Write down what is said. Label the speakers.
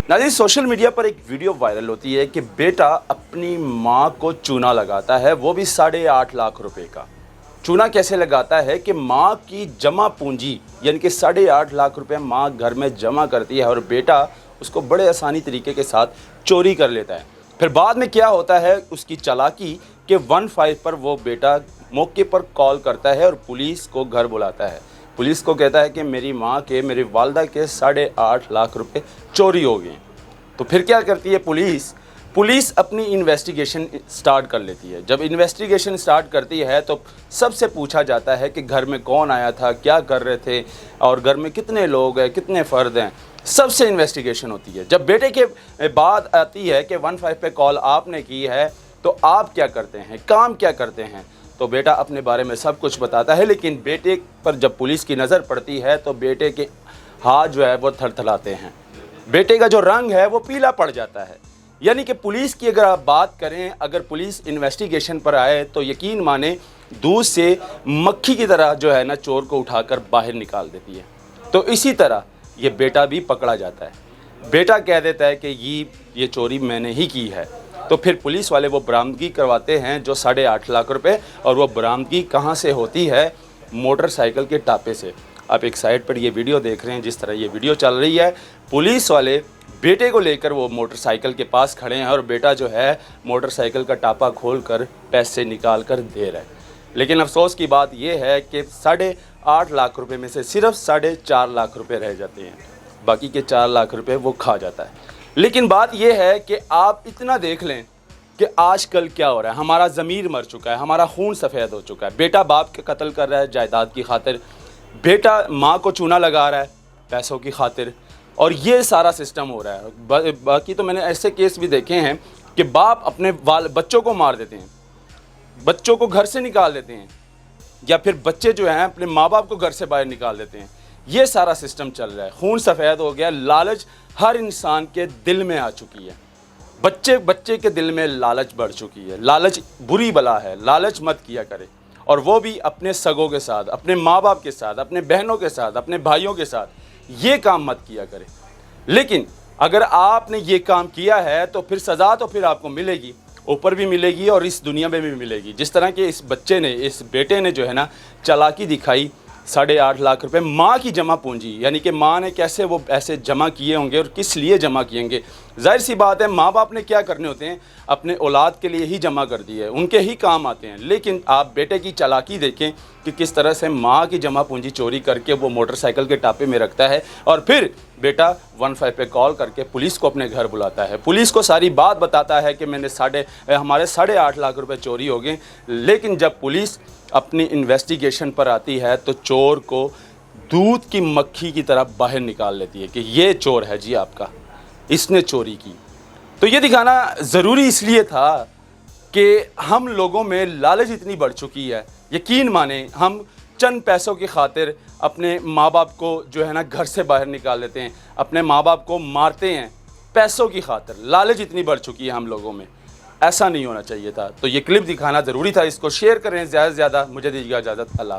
Speaker 1: नाज़रीन, social media पर एक वीडियो वायरल होती है कि बेटा अपनी माँ को चूना लगाता है, वो भी 8.5 लाख रुपए का। चूना कैसे लगाता है कि माँ की जमा पूंजी यानी कि 8.5 लाख रुपए माँ घर में जमा करती है और बेटा उसको बड़े आसानी तरीके के साथ चोरी कर लेता है। फिर बाद में क्या होता है, उसकी चालाकी कि 15 पर वो बेटा मौके पर कॉल करता है और पुलिस को घर बुलाता है। पुलिस को कहता है कि मेरी माँ के, मेरी वालदा के 8.5 लाख रुपए चोरी हो गए। तो फिर क्या करती है पुलिस अपनी इन्वेस्टिगेशन स्टार्ट कर लेती है। जब इन्वेस्टिगेशन स्टार्ट करती है तो सबसे पूछा जाता है कि घर में कौन आया था, क्या कर रहे थे और घर में कितने लोग हैं, कितने फ़र्द हैं, सबसे इन्वेस्टिगेशन होती है। जब बेटे के बाद आती है कि 15 पे कॉल आपने की है तो आप क्या करते हैं, काम क्या करते हैं, तो बेटा अपने बारे में सब कुछ बताता है। लेकिन बेटे पर जब पुलिस की नज़र पड़ती है तो बेटे के हाथ जो है वो थरथराते हैं, बेटे का जो रंग है वो पीला पड़ जाता है। यानी कि पुलिस की अगर आप बात करें, अगर पुलिस इन्वेस्टिगेशन पर आए तो यकीन माने दूध से मक्खी की तरह जो है ना चोर को उठाकर बाहर निकाल देती है। तो इसी तरह ये बेटा भी पकड़ा जाता है। बेटा कह देता है कि ये चोरी मैंने ही की है। तो फिर पुलिस वाले वो बरामदगी करवाते हैं जो 8.5 लाख रुपए, और वो बरामदगी कहाँ से होती है, मोटरसाइकिल के टापे से। आप एक साइड पर ये वीडियो देख रहे हैं, जिस तरह ये वीडियो चल रही है, पुलिस वाले बेटे को लेकर वो मोटरसाइकिल के पास खड़े हैं और बेटा जो है मोटरसाइकिल का टापा खोलकर पैसे निकाल कर दे रहा है। लेकिन अफसोस की बात यह है कि 8.5 लाख रुपए में से सिर्फ 4.5 लाख रुपए रह जाते हैं, बाकी के 4 लाख रुपए वो खा जाता है। लेकिन बात यह है कि आप इतना देख लें कि आजकल क्या हो रहा है, हमारा ज़मीर मर चुका है, हमारा खून सफ़ेद हो चुका है। बेटा बाप के कत्ल कर रहा है जायदाद की खातिर, बेटा माँ को चूना लगा रहा है पैसों की खातिर, और ये सारा सिस्टम हो रहा है। बाकी तो मैंने ऐसे केस भी देखे हैं कि बाप अपने बच्चों को मार देते हैं, बच्चों को घर से निकाल देते हैं, या फिर बच्चे जो हैं अपने माँ बाप को घर से बाहर निकाल देते हैं। ये सारा सिस्टम चल रहा है, खून सफ़ेद हो गया, लालच हर इंसान के दिल में आ चुकी है, बच्चे के दिल में लालच बढ़ चुकी है। लालच बुरी बला है, लालच मत किया करे, और वो भी अपने सगों के साथ, अपने माँ बाप के साथ, अपने बहनों के साथ, अपने भाइयों के साथ ये काम मत किया करे। लेकिन अगर आपने ये काम किया है तो फिर सज़ा तो फिर आपको मिलेगी, ऊपर भी मिलेगी और इस दुनिया में भी मिलेगी। जिस तरह के इस बच्चे ने, इस बेटे ने जो है ना चालाकी दिखाई, 8.5 लाख रुपए माँ की जमा पूंजी, यानी कि माँ ने कैसे वो पैसे जमा किए होंगे और किस लिए जमा किएंगे। जाहिर सी बात है माँ बाप ने क्या करने होते हैं, अपने औलाद के लिए ही जमा कर दिए, उनके ही काम आते हैं। लेकिन आप बेटे की चालाकी देखें कि किस तरह से माँ की जमा पूंजी चोरी करके वो मोटरसाइकिल के टापे में रखता है और फिर बेटा 15 पे कॉल करके पुलिस को अपने घर बुलाता है, पुलिस को सारी बात बताता है कि हमारे 8.5 लाख रुपए चोरी हो गए। लेकिन जब पुलिस अपनी इन्वेस्टिगेशन पर आती है तो चोर को दूध की मक्खी की तरह बाहर निकाल लेती है कि ये चोर है जी आपका, इसने चोरी की। तो ये दिखाना ज़रूरी इसलिए था कि हम लोगों में लालच इतनी बढ़ चुकी है, यकीन माने हम चंद पैसों की खातिर अपने माँ बाप को जो है ना घर से बाहर निकाल देते हैं, अपने माँ बाप को मारते हैं पैसों की खातिर। लालच इतनी बढ़ चुकी है हम लोगों में, ऐसा नहीं होना चाहिए था। तो ये क्लिप दिखाना ज़रूरी था, इसको शेयर करें ज़्यादा से ज़्यादा। मुझे दीजिएगा इजाज़त, अल्लाह।